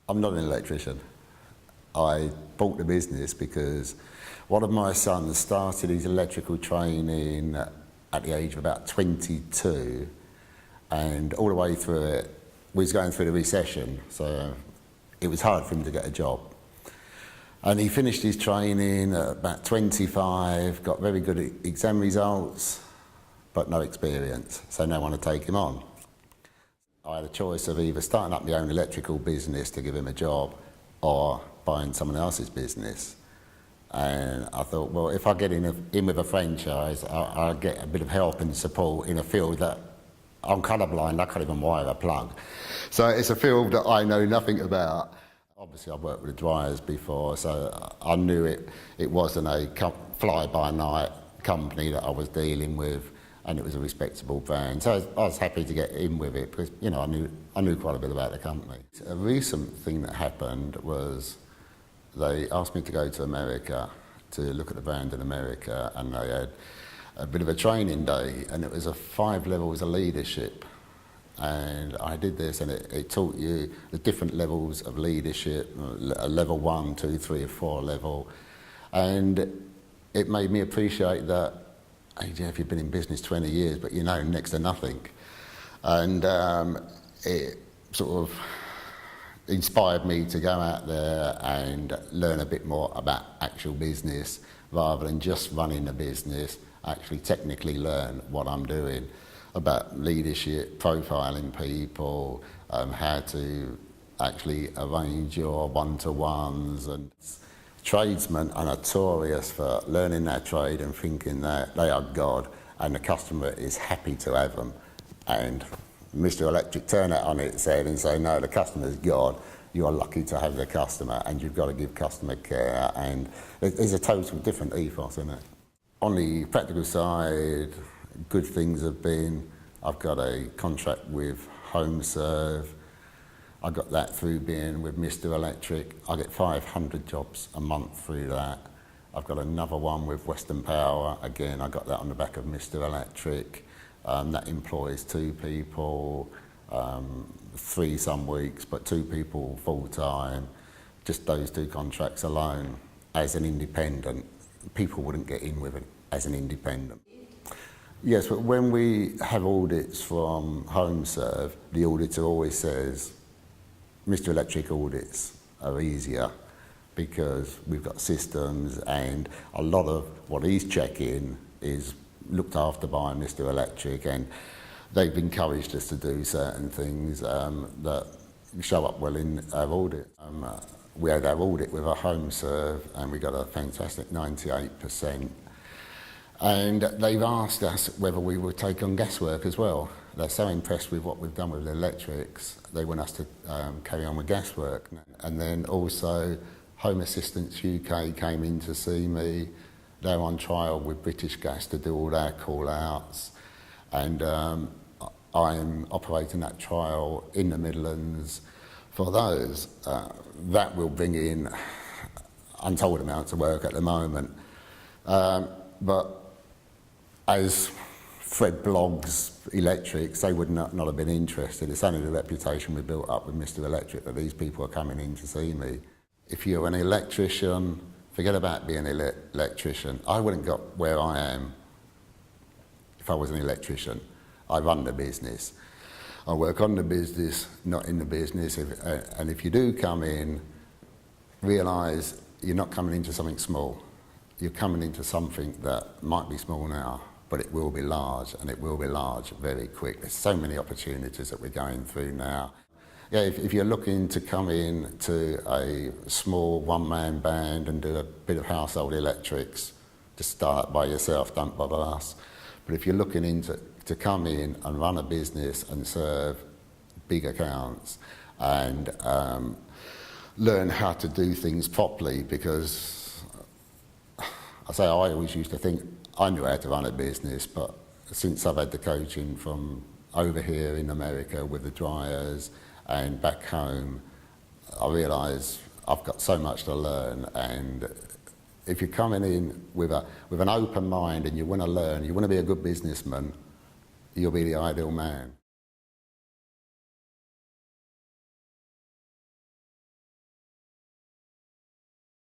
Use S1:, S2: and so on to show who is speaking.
S1: I'm not an electrician. I bought the business because one of my sons started his electrical training at the age of about 22, and all the way through it, we was going through the recession, so it was hard for him to get a job. And he finished his training at about 25, got very good exam results, but no experience, so no one would take him on. I had a choice of either starting up my own electrical business to give him a job or buying someone else's business. And I thought, well, if I get in with a franchise, I'll get a bit of help and support in a field that I'm colourblind, I can't even wire a plug. So it's a field that I know nothing about. Obviously, I've worked with dryers before, so I knew it wasn't a fly-by-night company that I was dealing with, and it was a respectable brand. So I was happy to get in with it because, you know, I knew quite a bit about the company. A recent thing that happened was they asked me to go to America to look at the brand in America, and they had a bit of a training day, and it was 5 levels of leadership. And I did this, and it taught you the different levels of leadership, level 1, 2, 3, or 4 level. And it made me appreciate that, hey Jeff, you've been in business 20 years, but you know next to nothing. And it sort of inspired me to go out there and learn a bit more about actual business rather than just running a business, actually technically learn what I'm doing about leadership, profiling people, how to actually arrange your one-to-ones. And tradesmen are notorious for learning their trade and thinking that they are God and the customer is happy to have them. And Mr. Electric turn it on its head and say, no, the customer's God, you are lucky to have the customer and you've got to give customer care. And there's a total different ethos in it. On the practical side, good things have been, I've got a contract with HomeServe. I got that through being with Mr. Electric. I get 500 jobs a month through that. I've got another one with Western Power. Again, I got that on the back of Mr. Electric. That employs 2 people, 3 some weeks, but 2 people full time. Just those 2 contracts alone as an independent. People wouldn't get in with it as an independent. Yes, but when we have audits from HomeServe, the auditor always says, Mr. Electric audits are easier because we've got systems and a lot of what he's checking is looked after by Mr. Electric, and they've encouraged us to do certain things that show up well in our audit. We had our audit with our HomeServe and we got a fantastic 98%. And they've asked us whether we would take on gas work as well. They're so impressed with what we've done with the electrics, they want us to carry on with gas work. And then also Home Assistance UK came in to see me. They're on trial with British Gas to do all their call-outs. And I'm operating that trial in the Midlands for those. That will bring in untold amounts of work at the moment. But as Fred blogs electrics, they would not have been interested. It's only the reputation we built up with Mr. Electric that these people are coming in to see me. If you're an electrician, forget about being an electrician. I wouldn't got where I am if I was an electrician. I run the business. I work on the business, not in the business. And if you do come in, realise you're not coming into something small. You're coming into something that might be small now, but it will be large, and it will be large very quick. There's so many opportunities that we're going through now. Yeah, if you're looking to come in to a small one-man band and do a bit of household electrics, just start by yourself, don't bother us. But if you're looking to come in and run a business and serve big accounts and learn how to do things properly, because I always used to think I knew how to run a business, but since I've had the coaching from over here in America with the dryers and back home, I realise I've got so much to learn. And if you're coming in with an open mind and you want to learn, you want to be a good businessman, you'll be the ideal man.